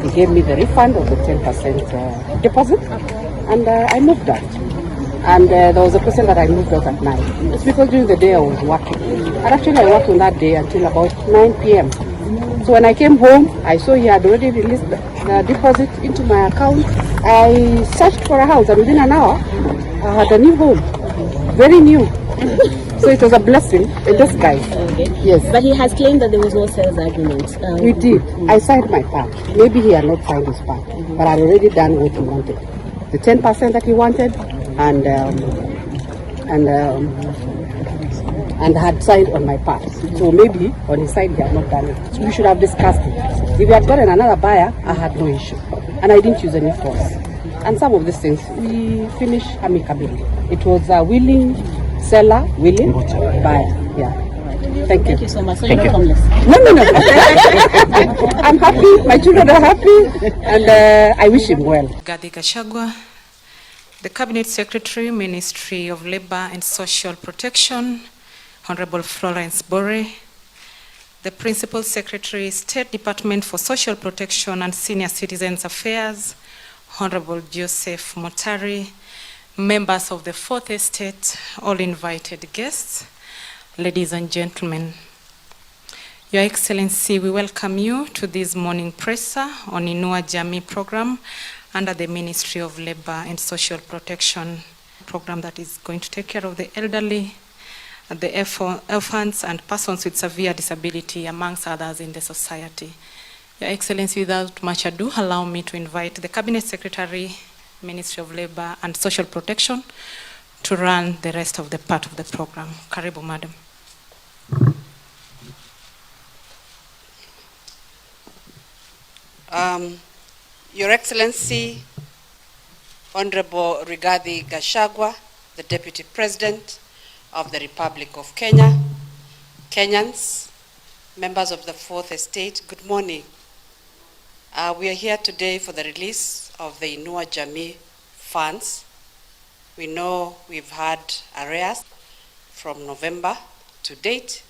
He gave me the refund of the 10% deposit, and I moved out. And there was a person that I moved out at night. It's because during the day I was working. And actually I worked on that day until about 9 p.m. So when I came home, I saw he had already released the deposit into my account. I searched for a house, and within an hour, I had a new home. Very new. So it was a blessing in disguise. Okay. Yes. But he has claimed that there was no sales agreement. We did. I signed my part. Maybe he had not signed his part, but I'd already done what he wanted. The 10% that he wanted, and had signed on my part. So maybe on his side he had not done it. So we should have discussed it. If he had gotten another buyer, I had no issue. And I didn't use any force. And some of these things we finished amicably. It was a willing seller, willing buyer. Yeah. Thank you. Thank you so much. So Thank you're you. homeless. No. I'm happy. My children are happy, and I wish him well. Gadi Gachagua, the Cabinet Secretary, Ministry of Labor and Social Protection, Honorable Florence Bore, the Principal Secretary, State Department for Social Protection and Senior Citizens Affairs, Honorable Joseph Motari, members of the Fourth Estate, all invited guests, ladies and gentlemen. Your Excellency, we welcome you to this morning presser on Inua Jamii program under the Ministry of Labor and Social Protection, program that is going to take care of the elderly, the orphans and persons with severe disability, amongst others in the society. Your Excellency, without much ado, allow me to invite the Cabinet Secretary, Ministry of Labor and Social Protection, to run the rest of the part of the program. Karibu, Madam. Your Excellency, Honorable Rigathi Gachagua, the Deputy President of the Republic of Kenya, Kenyans, members of the Fourth Estate, good morning. We are here today for the release of the Inua Jamii funds. We know we've had arrears from November to date,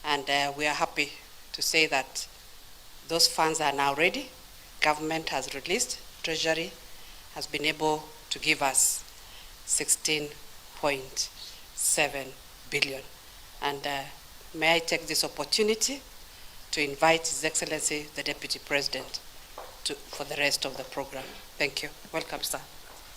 and we are happy to say that those funds are now ready. Government has released, Treasury has been able to give us 16.7 billion. And may I take this opportunity to invite His Excellency, the Deputy President, for the rest of the program. Thank you. Welcome, sir.